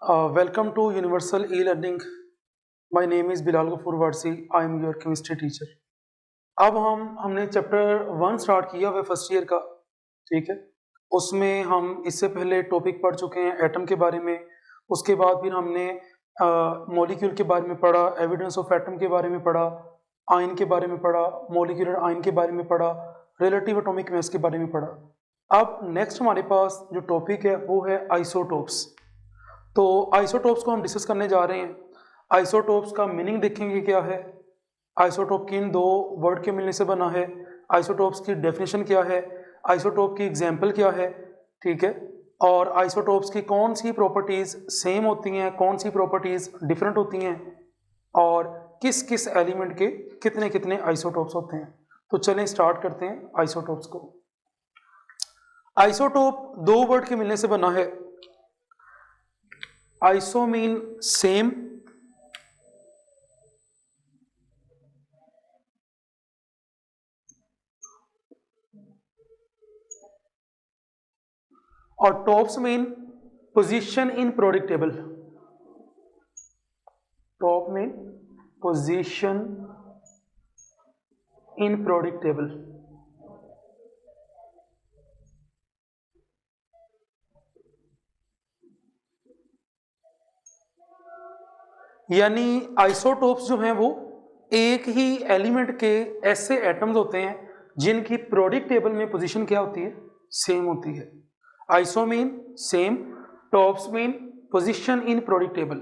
Welcome to Universal E-Learning. My name is Bilal Ghafoor Warsi. I am your chemistry teacher. अब हमने chapter 1 start किया हुआ first year का, ठीक है। उसमें हम इससे पहले टॉपिक पढ़ चुके हैं एटम के बारे में। उसके बाद फिर हमने मॉलिक्यूल के बारे में पढ़ा, एविडेंस ऑफ एटम के बारे में पढ़ा, आयन के बारे में पढ़ा, मॉलिक्यूलर आयन के बारे में पढ़ा, रिलेटिव एटॉमिक मास के बारे में पढ़ा। अब नेक्स्ट हमारे पास जो टॉपिक है वो है आइसोटोप्स। तो आइसोटोप्स को हम डिस्कस करने जा रहे हैं। आइसोटोप्स का मीनिंग देखेंगे क्या है, आइसोटोप किन दो वर्ड के मिलने से बना है, आइसोटोप्स की डेफिनेशन क्या है, आइसोटोप की एग्जाम्पल क्या है, ठीक है। और आइसोटोप्स की कौन सी प्रॉपर्टीज़ सेम होती हैं, कौन सी प्रॉपर्टीज़ डिफरेंट होती हैं, और किस किस एलिमेंट के कितने कितने आइसोटोप्स होते हैं। तो चलें स्टार्ट करते हैं आइसोटोप्स को। आइसोटोप दो वर्ड के मिलने से बना है। आइसो मीन सेम, और tops mean position in periodic table. Top mean position in periodic table. यानी आइसोटोप्स जो हैं वो एक ही एलिमेंट के ऐसे एटम्स होते हैं जिनकी प्रोडिक्ट टेबल में पोजीशन क्या होती है, सेम होती है। Iso mean same, tops mean position in periodic table.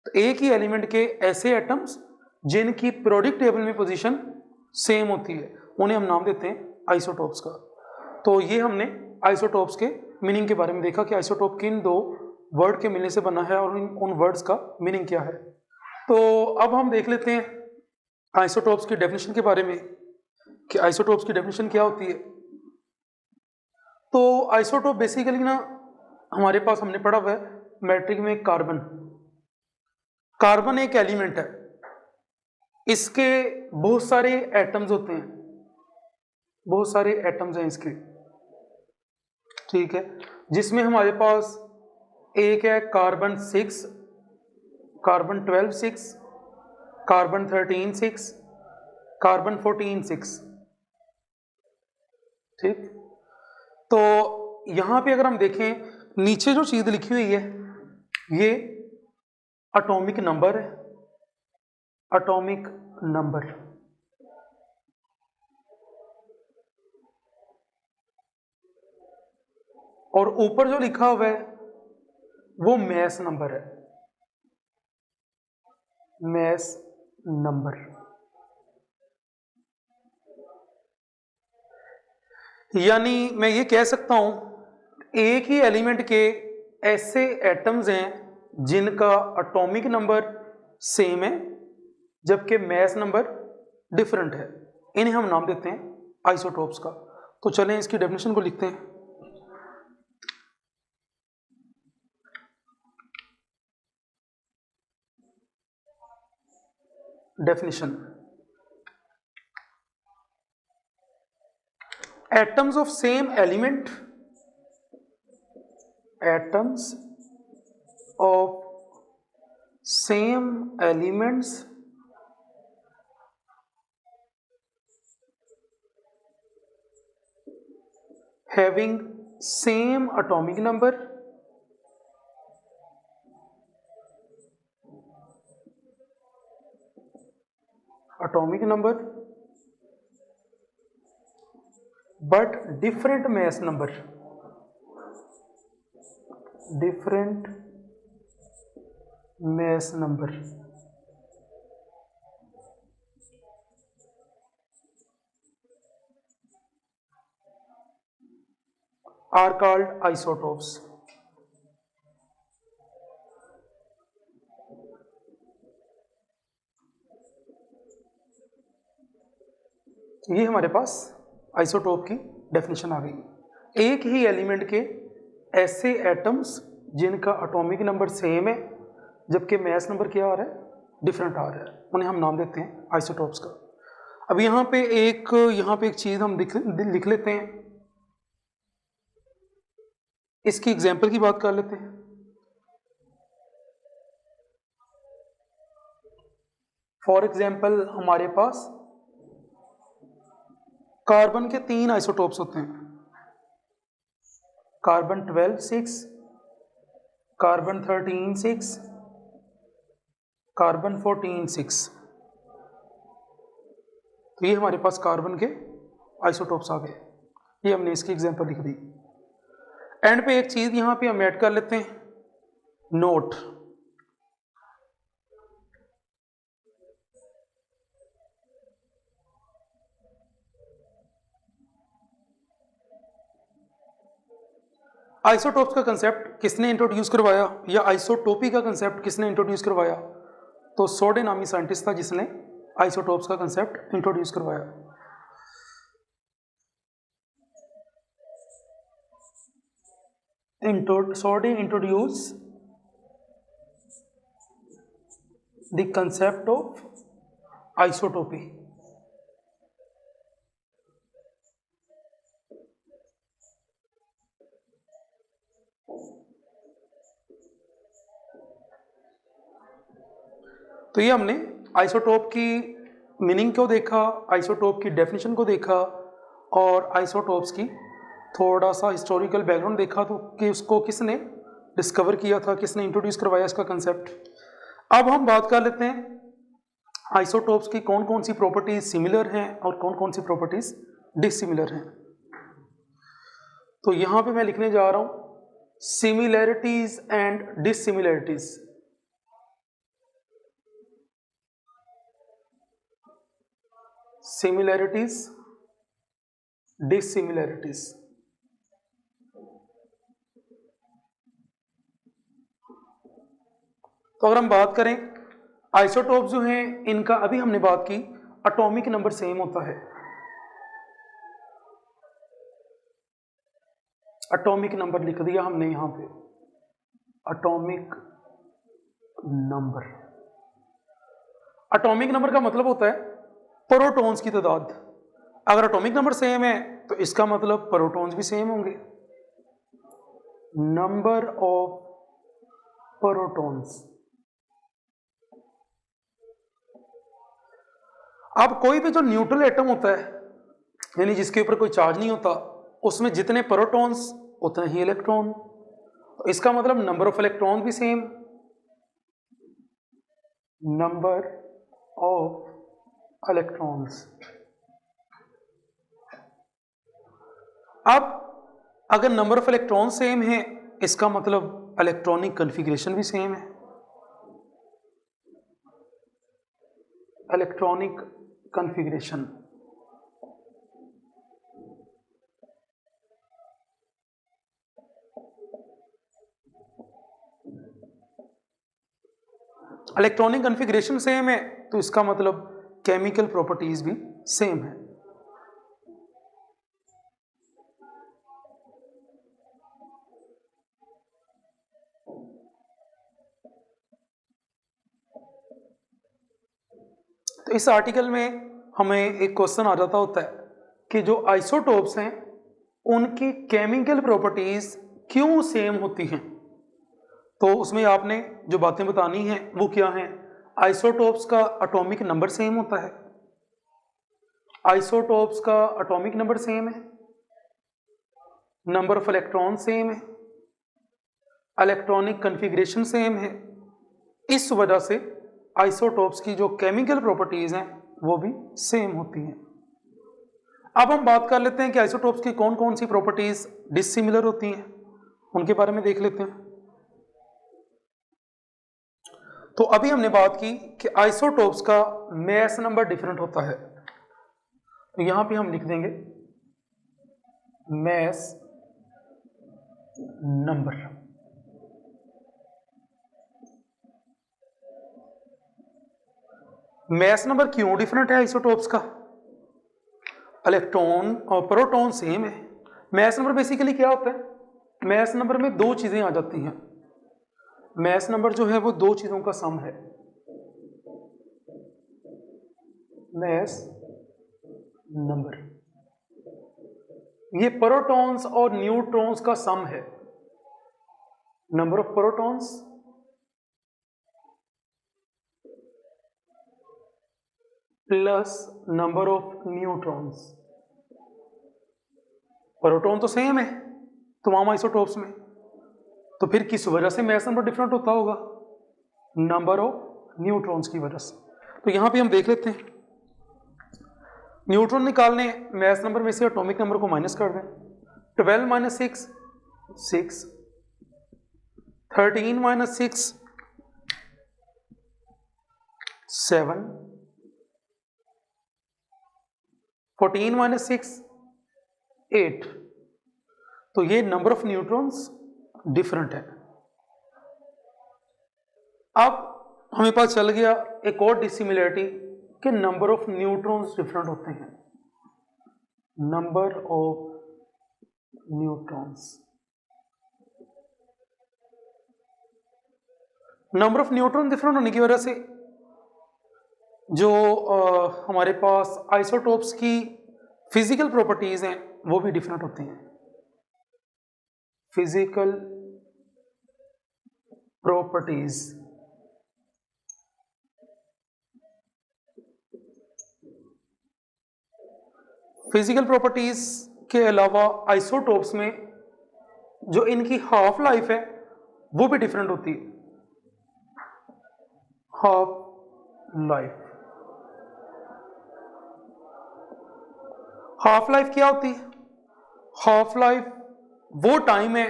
तो एक ही एलिमेंट के ऐसे एटम्स जिनकी प्रोडिक्ट टेबल में पोजीशन सेम होती है उन्हें हम नाम देते हैं आइसोटोप्स का। तो ये हमने आइसोटोप्स के मीनिंग के बारे में देखा कि आइसोटोप किन दो वर्ड के मिलने से बना है और उन वर्ड्स का मीनिंग क्या है। तो अब हम देख लेते हैं आइसोटोप्स की डेफिनेशन के बारे में कि आइसोटोप्स की डेफिनेशन क्या होती है। तो आइसोटोप बेसिकली ना हमारे पास हमने पढ़ा हुआ है मैट्रिक में कार्बन। कार्बन एक एलिमेंट है, इसके बहुत सारे एटम्स होते हैं, बहुत सारे एटम्स हैं इसके, ठीक है। जिसमें हमारे पास एक है कार्बन 6, कार्बन 12 6, कार्बन 13 6, कार्बन 14 6, ठीक। तो यहां पे अगर हम देखें नीचे जो चीज लिखी हुई है ये एटॉमिक नंबर है, एटॉमिक नंबर। और ऊपर जो लिखा हुआ है वो मैस नंबर है, मैस नंबर। यानी मैं ये कह सकता हूं एक ही एलिमेंट के ऐसे एटम्स हैं जिनका एटॉमिक नंबर सेम है जबकि मैस नंबर डिफरेंट है, इन्हें हम नाम देते हैं आइसोटोप्स का। तो चलें इसकी डेफिनेशन को लिखते हैं। Definition, atoms of same element, atoms of same elements having same atomic number but different mass number, different mass number are called isotopes। ये हमारे पास आइसोटोप की डेफिनेशन आ गई। एक ही एलिमेंट के ऐसे एटम्स जिनका एटॉमिक नंबर सेम है जबकि मैस नंबर क्या आ रहा है, डिफरेंट आ रहा है, उन्हें हम नाम देते हैं आइसोटोप्स का। अब यहाँ पे एक चीज हम लिख लेते हैं, इसकी एग्जाम्पल की बात कर लेते हैं। फॉर एग्जाम्पल हमारे पास कार्बन के 3 आइसोटोप्स होते हैं, कार्बन 12 6, कार्बन 13 6, कार्बन 14 6। तो ये हमारे पास कार्बन के आइसोटोप्स आ गए, ये हमने इसकी एग्जांपल लिख दी। एंड पे एक चीज यहां पे हम ऐड कर लेते हैं, नोट। आइसोटोप्स का कंसेप्ट किसने इंट्रोड्यूस करवाया, या आइसोटोपी का कंसेप्ट किसने इंट्रोड्यूस करवाया? तो सोडे नामी साइंटिस्ट था जिसने आइसोटोप्स का कंसेप्ट इंट्रोड्यूस करवाया। Soddy introduced the concept of isotopy. तो ये हमने आइसोटोप की मीनिंग को देखा, आइसोटोप की डेफिनेशन को देखा और आइसोटोप्स की थोड़ा सा हिस्टोरिकल बैकग्राउंड देखा, तो कि उसको किसने डिस्कवर किया था, किसने इंट्रोड्यूस करवाया इसका कंसेप्ट। अब हम बात कर लेते हैं आइसोटोप्स की कौन कौन सी प्रॉपर्टीज सिमिलर हैं और कौन कौन सी प्रॉपर्टीज डिसिमिलर हैं। तो यहां पे मैं लिखने जा रहा हूं similarities and dissimilarities. Similarities, dissimilarities. तो अगर हम बात करें आइसोटोप जो हैं इनका, अभी हमने बात की एटॉमिक नंबर सेम होता है, एटॉमिक नंबर लिख दिया हमने यहां पे, एटॉमिक नंबर। एटॉमिक नंबर का मतलब होता है प्रोटॉन्स की तादाद। अगर एटॉमिक नंबर सेम है तो इसका मतलब प्रोटॉन्स भी सेम होंगे, नंबर ऑफ प्रोटॉन्स। अब कोई भी जो न्यूट्रल एटम होता है, यानी जिसके ऊपर कोई चार्ज नहीं होता, उसमें जितने प्रोटॉन्स उतने ही इलेक्ट्रॉन, तो इसका मतलब नंबर ऑफ इलेक्ट्रॉन भी सेम, नंबर ऑफ इलेक्ट्रॉन्स। अब अगर नंबर ऑफ इलेक्ट्रॉन सेम है, इसका मतलब इलेक्ट्रॉनिक कॉन्फ़िगरेशन भी सेम है, electronic configuration. Electronic configuration same है तो इसका मतलब केमिकल प्रॉपर्टीज भी सेम है। तो इस आर्टिकल में हमें एक क्वेश्चन आ जाता होता है कि जो आइसोटोप्स हैं उनकी केमिकल प्रॉपर्टीज क्यों सेम होती हैं। तो उसमें आपने जो बातें बतानी हैं वो क्या हैं? आइसोटोप्स का एटॉमिक नंबर सेम होता है, आइसोटोप्स का एटॉमिक नंबर सेम है, नंबर ऑफ इलेक्ट्रॉन सेम है, इलेक्ट्रॉनिक कॉन्फ़िगरेशन सेम है। इस वजह से आइसोटोप्स की जो केमिकल प्रॉपर्टीज हैं वो भी सेम होती हैं। अब हम बात कर लेते हैं कि आइसोटोप्स की कौन कौन सी प्रॉपर्टीज डिसिमिलर होती हैं, उनके बारे में देख लेते हैं। तो अभी हमने बात की कि आइसोटोप्स का मैस नंबर डिफरेंट होता है, तो यहां पे हम लिख देंगे मैस नंबर। मैस नंबर क्यों डिफरेंट है आइसोटोप्स का? इलेक्ट्रॉन और प्रोटॉन सेम है। मैस नंबर बेसिकली क्या होता है? मैस नंबर में दो चीजें आ जाती हैं। मैस नंबर जो है वो दो चीजों का सम है, मैस नंबर। ये प्रोटॉन्स और न्यूट्रॉन्स का सम है, number of protons plus number of neutrons. Proton तो सेम है तमाम आइसोटोप्स में, तो फिर किस वजह से मैस नंबर डिफरेंट होता होगा? नंबर ऑफ न्यूट्रॉन्स की वजह से। तो यहां पे हम देख लेते हैं, न्यूट्रॉन निकालने मैस नंबर में से एटॉमिक नंबर को माइनस कर दें। 12 माइनस 6 6, 13 माइनस 6 7, 14 माइनस 6 8। तो ये नंबर ऑफ न्यूट्रॉन्स डिफरेंट है। अब हमें पता चल गया एक और डिसिमिलरिटी कि नंबर ऑफ न्यूट्रॉन्स डिफरेंट होते हैं। Number of neutrons, number of neutron different होने की वजह से जो हमारे पास आइसोटोप्स की फिजिकल प्रॉपर्टीज हैं वो भी डिफरेंट होती हैं। फिजिकल प्रॉपर्टीज, फिजिकल प्रॉपर्टीज के अलावा आइसोटोप्स में जो इनकी हाफ लाइफ है वो भी डिफरेंट होती है। हाफ लाइफ, हाफ लाइफ क्या होती है? हाफ लाइफ वो टाइम है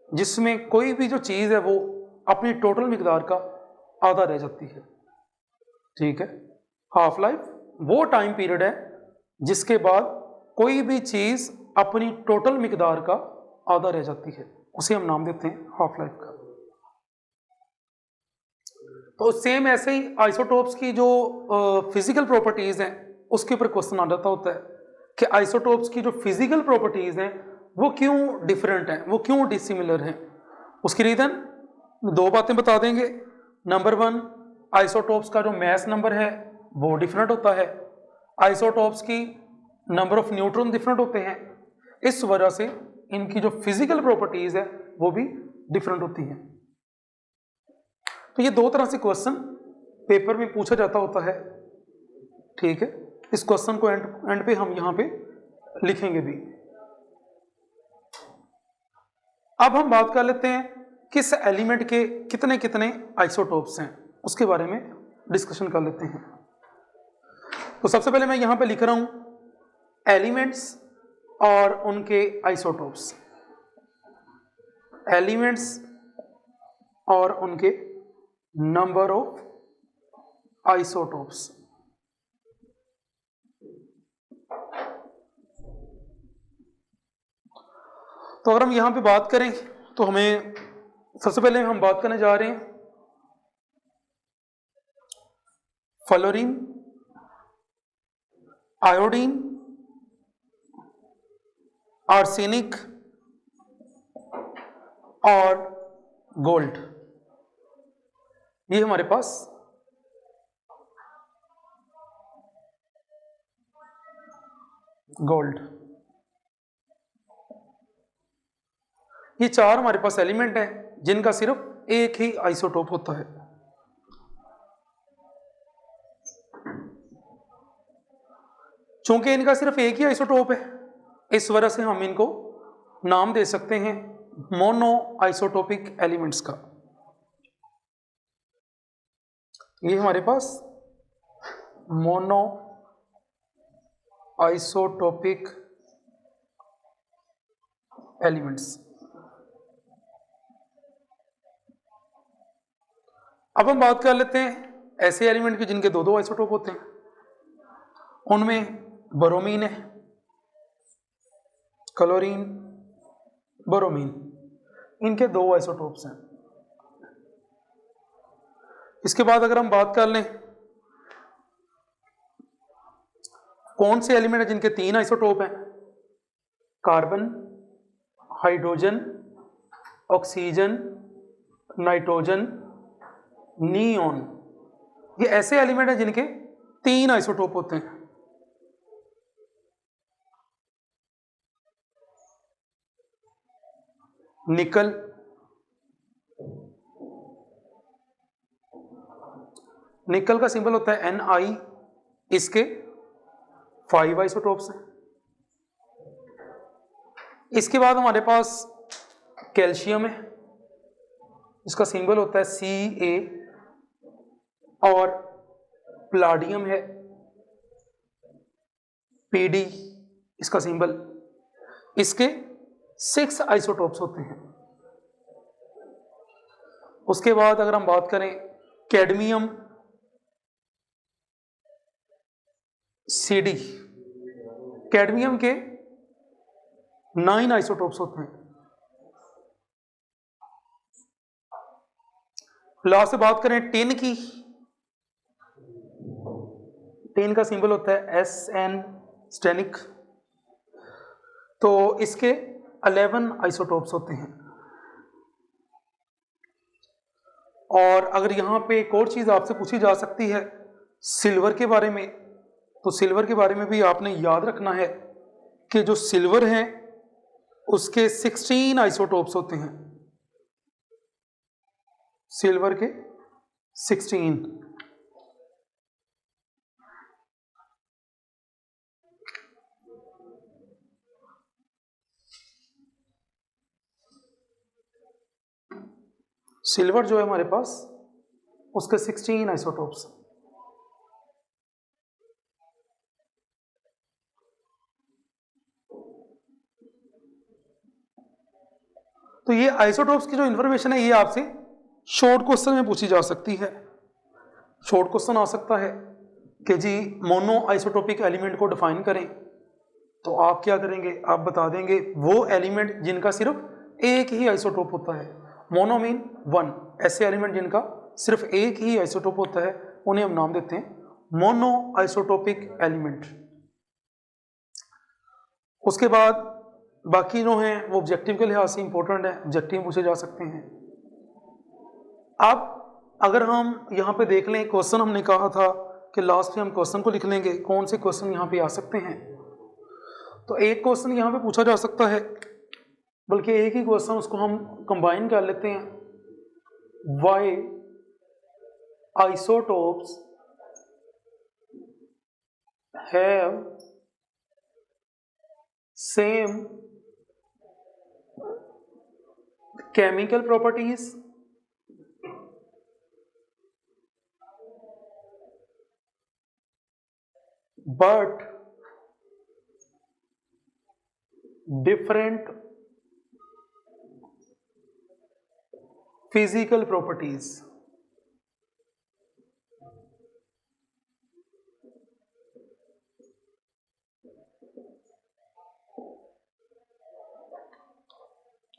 जिसमें कोई भी जो चीज है वो अपनी टोटल मिकदार का आधा रह जाती है। ठीक है, हाफ लाइफ वो टाइम पीरियड है जिसके बाद कोई भी चीज अपनी टोटल मिकदार का आधा रह जाती है, उसे हम नाम देते हैं हाफ लाइफ का। तो सेम ऐसे ही आइसोटोप्स की जो फिजिकल प्रॉपर्टीज हैं उसके ऊपर क्वेश्चन आ जाता होता है कि आइसोटोप्स की जो फिजिकल प्रॉपर्टीज हैं वो क्यों डिफरेंट हैं, वो क्यों डिसिमिलर हैं। उसकी रीजन दो बातें बता देंगे। नंबर 1, आइसोटोप्स का जो मैस नंबर है वो डिफरेंट होता है। आइसोटोप्स की नंबर ऑफ न्यूट्रॉन डिफरेंट होते हैं, इस वजह से इनकी जो फिजिकल प्रॉपर्टीज है वो भी डिफरेंट होती हैं। तो ये दो तरह से क्वेश्चन पेपर में पूछा जाता होता है। ठीक है, इस क्वेश्चन को एंड पे हम यहां पे लिखेंगे भी। अब हम बात कर लेते हैं किस एलिमेंट के कितने कितने आइसोटोप्स हैं, उसके बारे में डिस्कशन कर लेते हैं। तो सबसे पहले मैं यहां पे लिख रहा हूं एलिमेंट्स और उनके आइसोटोप्स। एलिमेंट्स और उनके नंबर ऑफ आइसोटोप्स। तो अगर हम यहां पे बात करें तो हमें सबसे पहले हम बात करने जा रहे हैं फ्लोरीन, आयोडीन, आर्सेनिक और गोल्ड। ये हमारे पास गोल्ड, ये चार हमारे पास एलिमेंट हैं जिनका सिर्फ एक ही आइसोटोप होता है। चूंकि इनका सिर्फ एक ही आइसोटोप है, इस वजह से हम इनको नाम दे सकते हैं मोनो आइसोटोपिक एलिमेंट्स का। ये हमारे पास मोनो आइसोटोपिक एलिमेंट्स। अब हम बात कर लेते हैं ऐसे एलिमेंट की जिनके दो दो आइसोटोप होते हैं। उनमें ब्रोमीन है, क्लोरीन, ब्रोमीन, इनके दो आइसोटोप्स हैं। इसके बाद अगर हम बात कर लें कौन से एलिमेंट है जिनके तीन आइसोटोप हैं, carbon, hydrogen, oxygen, nitrogen, neon, ये ऐसे एलिमेंट हैं जिनके तीन आइसोटोप होते हैं। निकल, निकल का सिंबल होता है Ni, इसके 5 आइसोटोप्स हैं। इसके बाद हमारे पास कैल्शियम है, इसका सिंबल होता है Ca, और प्लाडियम है Pd, इसका सिंबल। इसके 6 आइसोटोप्स होते हैं। उसके बाद अगर हम बात करें कैडमियम Cd, कैडमियम के 9 आइसोटोप्स होते हैं। लास्ट से बात करें टिन की, टिन का सिंबल होता है Sn, स्टेनिक। तो इसके 11 आइसोटोप्स होते हैं। और अगर यहाँ पे एक और चीज़ आपसे पूछी जा सकती है सिल्वर के बारे में, तो सिल्वर के बारे में भी आपने याद रखना है कि जो सिल्वर है उसके 16 आइसोटोप्स होते हैं, सिल्वर के 16। सिल्वर जो है हमारे पास उसके 16 आइसोटोप्स। तो ये आइसोटोप्स की जो इंफॉर्मेशन है ये आपसे शॉर्ट क्वेश्चन में पूछी जा सकती है। शॉर्ट क्वेश्चन आ सकता है कि जी मोनो आइसोटोपिक एलिमेंट को डिफाइन करें, तो आप क्या करेंगे, आप बता देंगे वो एलिमेंट जिनका सिर्फ एक ही आइसोटोप होता है। मोनो मीन 1, ऐसे एलिमेंट जिनका सिर्फ एक ही आइसोटोप होता है उन्हें हम नाम देते हैं मोनो आइसोटोपिक एलिमेंट। उसके बाद बाकी जो हैं वो ऑब्जेक्टिव के लिहाज से इंपॉर्टेंट है, ऑब्जेक्टिव पूछे जा सकते हैं। अब अगर हम यहाँ पे देख लें, क्वेश्चन हमने कहा था कि लास्ट में हम क्वेश्चन को लिख लेंगे, कौन से क्वेश्चन यहाँ पे आ सकते हैं। तो एक क्वेश्चन यहाँ पे पूछा जा सकता है, बल्कि एक ही क्वेश्चन, उसको हम कंबाइन कर लेते हैं। Why isotopes have same chemical properties but different physical properties।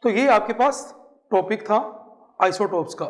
तो ये आपके पास टॉपिक था आइसोटोप्स का।